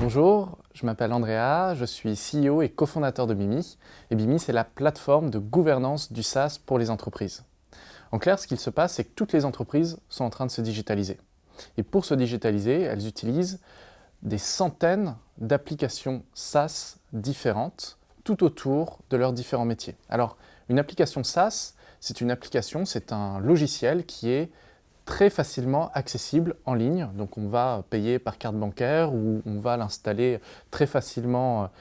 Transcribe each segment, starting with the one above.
Bonjour, je m'appelle Andrea, je suis CEO et cofondateur de Bimi. Et Bimi, c'est la plateforme de gouvernance du SaaS pour les entreprises. En clair, ce qu'il se passe, c'est que toutes les entreprises sont en train de se digitaliser. Et pour se digitaliser, elles utilisent des centaines d'applications SaaS différentes tout autour de leurs différents métiers. Alors, une application SaaS, c'est un logiciel qui est très facilement accessible en ligne. Donc on va payer par carte bancaire ou on va l'installer très facilement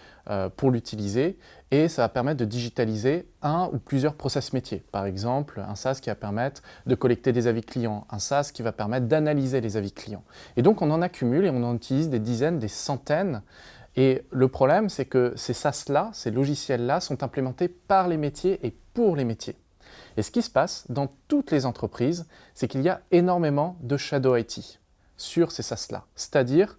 pour l'utiliser et ça va permettre de digitaliser un ou plusieurs process métiers. Par exemple, un SaaS qui va permettre de collecter des avis clients, un SaaS qui va permettre d'analyser les avis clients. Et donc on en accumule et on en utilise des dizaines, des centaines. Et le problème, c'est que ces SaaS-là, ces logiciels-là sont implémentés par les métiers et pour les métiers. Et ce qui se passe dans toutes les entreprises, c'est qu'il y a énormément de shadow IT sur ces SaaS-là. C'est-à-dire,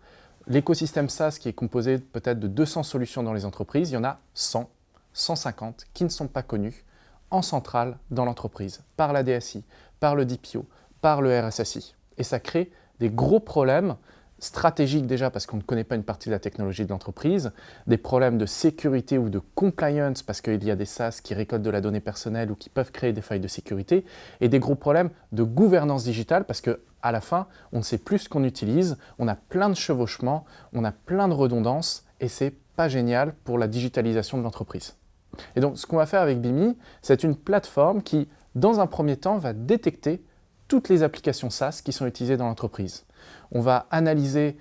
l'écosystème SaaS qui est composé peut-être de 200 solutions dans les entreprises, il y en a 100, 150 qui ne sont pas connues en centrale dans l'entreprise, par la DSI, par le DPO, par le RSSI. Et ça crée des gros problèmes stratégiques déjà parce qu'on ne connaît pas une partie de la technologie de l'entreprise, des problèmes de sécurité ou de compliance parce qu'il y a des SaaS qui récoltent de la donnée personnelle ou qui peuvent créer des failles de sécurité, et des gros problèmes de gouvernance digitale parce qu'à la fin, on ne sait plus ce qu'on utilise, on a plein de chevauchements, on a plein de redondances et c'est pas génial pour la digitalisation de l'entreprise. Et donc ce qu'on va faire avec Bimi, c'est une plateforme qui, dans un premier temps, va détecter toutes les applications SaaS qui sont utilisées dans l'entreprise. On va analyser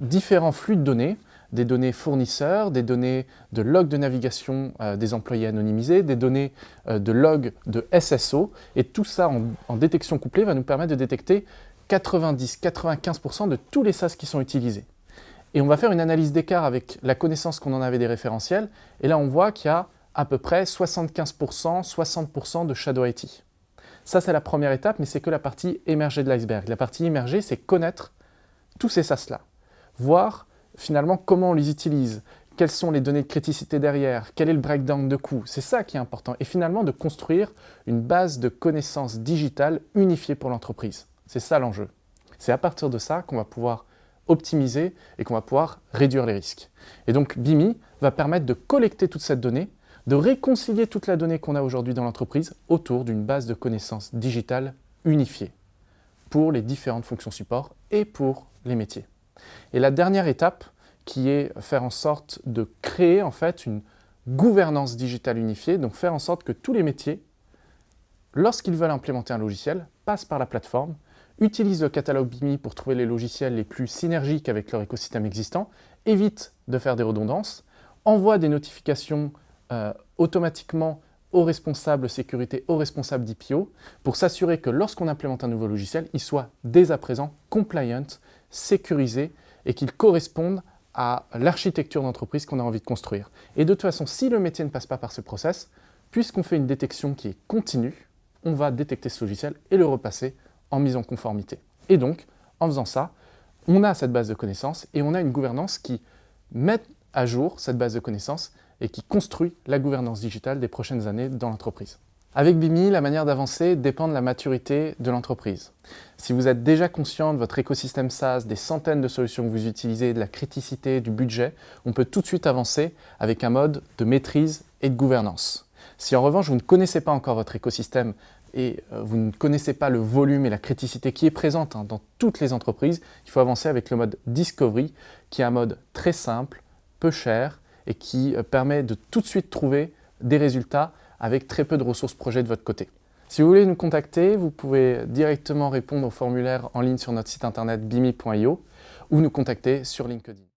différents flux de données, des données fournisseurs, des données de log de navigation des employés anonymisés, des données de log de SSO, et tout ça en détection couplée va nous permettre de détecter 90-95% de tous les SaaS qui sont utilisés. Et on va faire une analyse d'écart avec la connaissance qu'on en avait des référentiels, et là on voit qu'il y a à peu près 75%, 60% de shadow IT. Ça, c'est la première étape, mais c'est que la partie émergée de l'iceberg. La partie immergée, c'est connaître tous ces SaaS-là, voir finalement comment on les utilise, quelles sont les données de criticité derrière, quel est le breakdown de coûts. C'est ça qui est important. Et finalement, de construire une base de connaissances digitales unifiée pour l'entreprise. C'est ça l'enjeu. C'est à partir de ça qu'on va pouvoir optimiser et qu'on va pouvoir réduire les risques. Et donc, Bimi va permettre de collecter toute cette donnée, de réconcilier toute la donnée qu'on a aujourd'hui dans l'entreprise autour d'une base de connaissances digitales unifiée pour les différentes fonctions support et pour les métiers. Et la dernière étape, qui est faire en sorte de créer en fait une gouvernance digitale unifiée, donc faire en sorte que tous les métiers, lorsqu'ils veulent implémenter un logiciel, passent par la plateforme, utilisent le catalogue Bimi pour trouver les logiciels les plus synergiques avec leur écosystème existant, évitent de faire des redondances, envoient des notifications automatiquement aux responsables sécurité, aux responsables DPO, pour s'assurer que lorsqu'on implémente un nouveau logiciel, il soit dès à présent compliant, sécurisé et qu'il corresponde à l'architecture d'entreprise qu'on a envie de construire. Et de toute façon, si le métier ne passe pas par ce process, puisqu'on fait une détection qui est continue, on va détecter ce logiciel et le repasser en mise en conformité. Et donc, en faisant ça, on a cette base de connaissances et on a une gouvernance qui met à jour cette base de connaissances et qui construit la gouvernance digitale des prochaines années dans l'entreprise. Avec Bimi, la manière d'avancer dépend de la maturité de l'entreprise. Si vous êtes déjà conscient de votre écosystème SaaS, des centaines de solutions que vous utilisez, de la criticité, du budget, on peut tout de suite avancer avec un mode de maîtrise et de gouvernance. Si en revanche vous ne connaissez pas encore votre écosystème et vous ne connaissez pas le volume et la criticité qui est présente dans toutes les entreprises, il faut avancer avec le mode Discovery, qui est un mode très simple, peu cher, et qui permet de tout de suite trouver des résultats avec très peu de ressources projet de votre côté. Si vous voulez nous contacter, vous pouvez directement répondre au formulaire en ligne sur notre site internet bimi.io ou nous contacter sur LinkedIn.